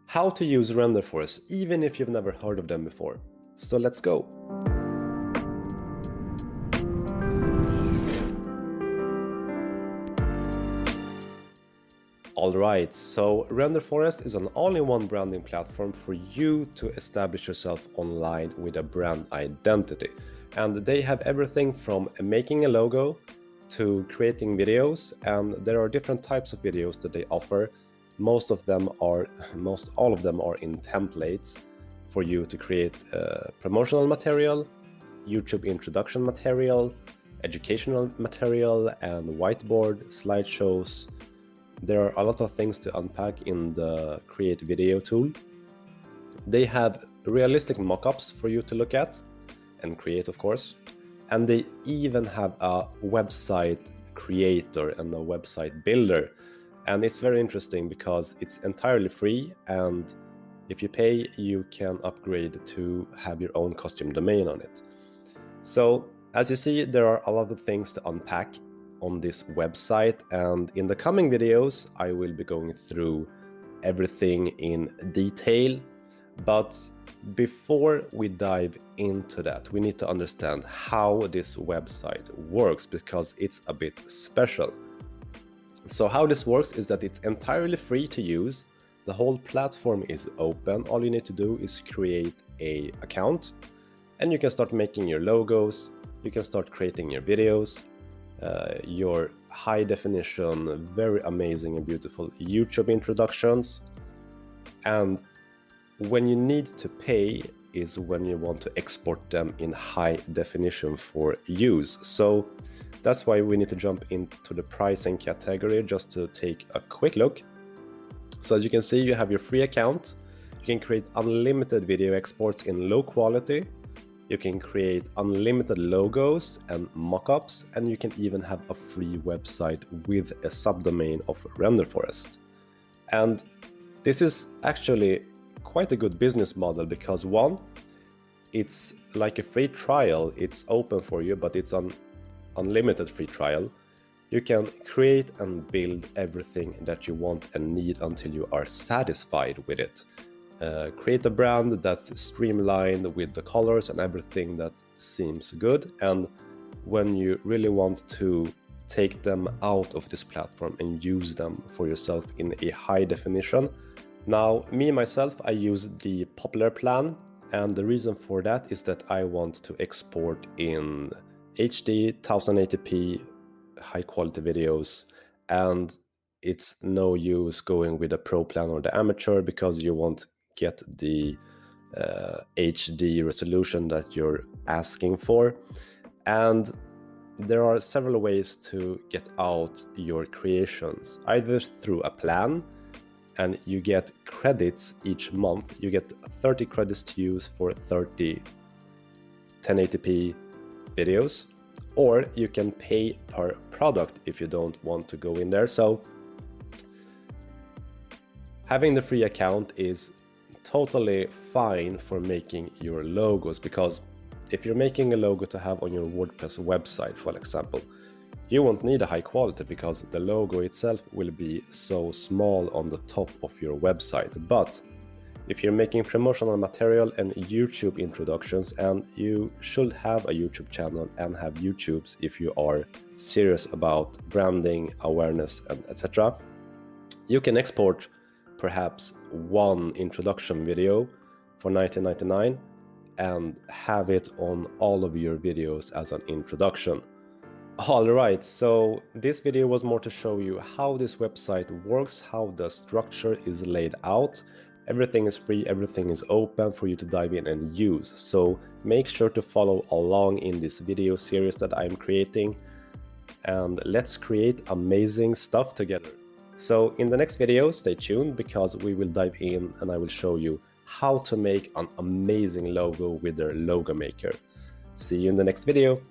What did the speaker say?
how to use Renderforest even if you've never heard of them before. So let's go. Alright, so Renderforest is an all-in-one branding platform for you to establish yourself online with a brand identity. And they have everything from making a logo to creating videos, and there are different types of videos that they offer. Most all of them are in templates for you to create promotional material, YouTube introduction material, educational material, and whiteboard slideshows. There are a lot of things to unpack in the Create Video tool. They have realistic mockups for you to look at and create, of course. And they even have a website creator and a website builder. And it's very interesting because it's entirely free, and if you pay, you can upgrade to have your own custom domain on it. So as you see, there are a lot of things to unpack on this website, and in the coming videos I will be going through everything in detail. But before we dive into that, we need to understand how this website works, because it's a bit special. So how this works is that it's entirely free to use. The whole platform is open. All you need to do is create an account, and you can start making your logos, you can start creating your videos, your high definition, very amazing and beautiful YouTube introductions. And when you need to pay is when you want to export them in high definition for use. So that's why we need to jump into the pricing category just to take a quick look. So as you can see, you have your free account. You can create unlimited video exports in low quality. You can create unlimited logos and mockups, and you can even have a free website with a subdomain of Renderforest. And this is actually quite a good business model because, one, it's like a free trial. It's open for you, but it's an unlimited free trial. You can create and build everything that you want and need until you are satisfied with it. Create a brand that's streamlined with the colors and everything that seems good. And when you really want to take them out of this platform and use them for yourself in a high definition. Now, myself, I use the popular plan. And the reason for that is that I want to export in HD, 1080p, high quality videos. And it's no use going with the pro plan or the amateur, because you won't get the HD resolution that you're asking for. And there are several ways to get out your creations, either through a plan, and you get credits each month. You get 30 credits to use for 30 1080p videos, or you can pay per product if you don't want to go in there. So having the free account is totally fine for making your logos, because if you're making a logo to have on your WordPress website, for example, you won't need a high quality because the logo itself will be so small on the top of your website. But if you're making promotional material and YouTube introductions, and you should have a YouTube channel and have YouTubes if you are serious about branding, awareness, and etc., you can export perhaps one introduction video for $19.99 and have it on all of your videos as an introduction. Alright, so this video was more to show you how this website works, how the structure is laid out. Everything is free, everything is open for you to dive in and use. So make sure to follow along in this video series that I'm creating, and let's create amazing stuff together. So in the next video, stay tuned, because we will dive in and I will show you how to make an amazing logo with their logo maker. See you in the next video.